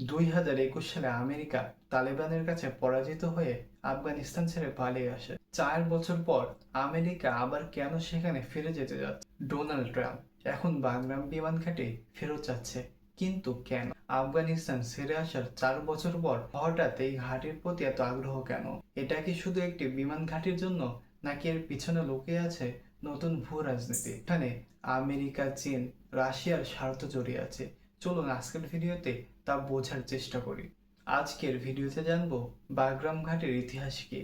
2021 সালে আমেরিকা তালেবানের কাছে পরাজিত হয়ে আফগানিস্তান ছেড়ে পালিয়ে আসে। 4 বছর পর আমেরিকা আবার কেন সেখানে ফিরে যেতে যাচ্ছে? ডোনাল্ড ট্রাম্প এখন বাগরাম বিমান ঘাঁটি ফেরত চাচ্ছে, কিন্তু কেন? আফগানিস্তান ছেড়ে আসার 4 বছর পর হঠাৎ এই ঘাঁটির প্রতি এত আগ্রহ কেন? এটা কি শুধু একটি বিমান ঘাঁটির জন্য, নাকি এর পিছনে লুকিয়ে আছে নতুন ভূ রাজনীতি? এখানে আমেরিকা, চীন, রাশিয়ার স্বার্থ জড়িয়ে আছে। চলুন আজকের ভিডিওতে তা বোঝার চেষ্টা করি। আজকের ভিডিওতে জানবো বাগরাম ঘাটের ইতিহাস কি,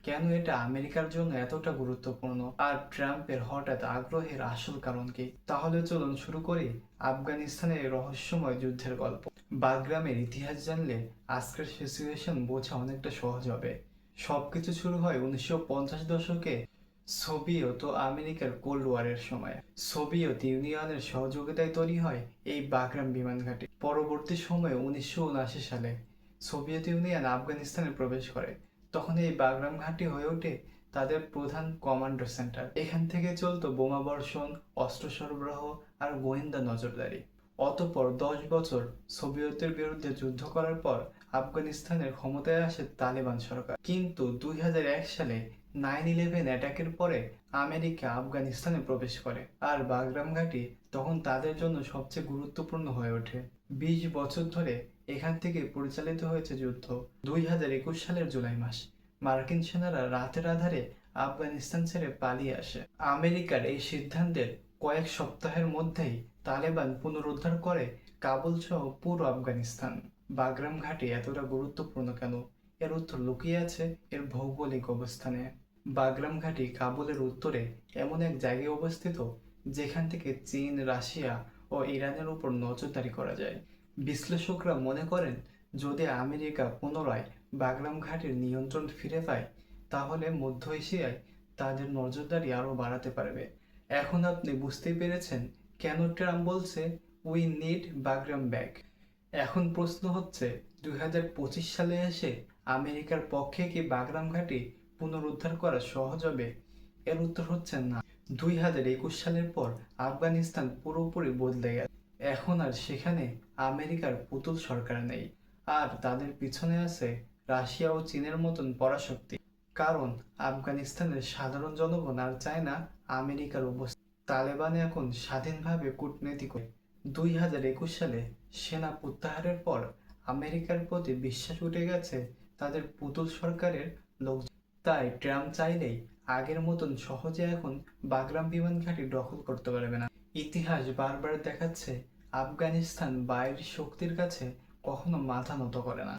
কেন এটা আমেরিকার জন্য এতটা গুরুত্বপূর্ণ, আর ট্রাম্পের হঠাৎ আগ্রহের আসল কারণ কি। তাহলে চলুন শুরু করি আফগানিস্তানের রহস্যময় যুদ্ধের গল্প। বাগরামের ইতিহাস জানলে আজকের সিচুয়েশন বোঝা অনেকটা সহজ হবে। সবকিছু শুরু হয় 1950 দশকে সোভিয়েত ও আমেরিকার কোল্ড ওয়ারের সময়। সোভিয়েত ইউনিয়নের সহযোগিতায় তৈরি হয় এই বাগরাম বিমান ঘাঁটি। পরবর্তী সময়ে 1979 সালে সোভিয়েত ইউনিয়ন আফগানিস্তানে প্রবেশ করে। তখন এই বাগরাম ঘাঁটি হয়ে ওঠে তাদের প্রধান কমান্ডার সেন্টার। এখান থেকে চলতো বোমা বর্ষণ, অস্ত্র সরবরাহ আর গোয়েন্দা নজরদারি। অতঃপর 10 বছর সোভিয়েতের বিরুদ্ধে যুদ্ধ করার পর আফগানিস্তানের ক্ষমতায় আসে তালেবান সরকার। কিন্তু 2001 সালে 9/11 অ্যাটাকের পরে আমেরিকা আফগানিস্তানে প্রবেশ করে, আর বাগরাম ঘাঁটি তখন তাদের জন্য সবচেয়ে গুরুত্বপূর্ণ হয়ে ওঠে। 20 বছর ধরে এখান থেকে পরিচালিত হয়েছে যুদ্ধ। 2021 সালের জুলাই মাস মার্কিন সেনারা রাতের আধারে আফগানিস্তান ছেড়ে পালিয়ে আসে। আমেরিকার এই সিদ্ধান্তের কয়েক সপ্তাহের মধ্যেই তালেবান পুনরুদ্ধার করে কাবুল সহ পুরো আফগানিস্তান। বাগরাম ঘাঁটি এতটা গুরুত্বপূর্ণ কেন? এর উত্তর লুকিয়ে আছে এর ভৌগোলিক অবস্থানে। বাগরাম ঘাঁটি কাবুলের উত্তরে এমন এক জায়গায় অবস্থিত যেখান থেকে চীন, রাশিয়া ও ইরানের উপর নজরদারি করা যায়। বিশ্লেষকরা মনে করেন যদি আমেরিকা পুনরায় বাগরাম ঘাঁটির নিয়ন্ত্রণ ফিরে পায়, তাহলে মধ্য এশিয়ায় তাদের নজরদারি আরও বাড়াতে পারবে। এখন আপনি বুঝতেই পেরেছেন কেন ট্রাম্প বলছে উই নিড বাগরাম ব্যাক। এখন প্রশ্ন হচ্ছে, 2025 সালে এসে আমেরিকার পক্ষে কি বাগরাম ঘাঁটি পুনরুদ্ধার করা সহজ হবে? এর উত্তর হচ্ছে না। 2021 সালের পর আফগানিস্তান পুরোপুরি বদলে গেছে। এখন আর সেখানে আমেরিকার পুতুল সরকার নেই, আর তাদের পিছনে আছে রাশিয়া ও চীনের মতন পরাশক্তি। কারণ আফগানিস্তানের সাধারণ জনগণ আর চায় না আমেরিকার উপস্থিতি। তালেবান এখন স্বাধীনভাবে কূটনীতি করে। 2021 সালে সেনা প্রত্যাহারের পর আমেরিকার প্রতি বিশ্বাস উঠে গেছে তাদের পুতুল সরকারের লোক। তাই ট্রাম্প চাইলেই আগের মতন সহজে এখন বাগরাম বিমান ঘাঁটি দখল করতে পারবে না। ইতিহাস বারবার দেখাচ্ছে আফগানিস্তান বাইরের শক্তির কাছে কখনো মাথা নত করে না।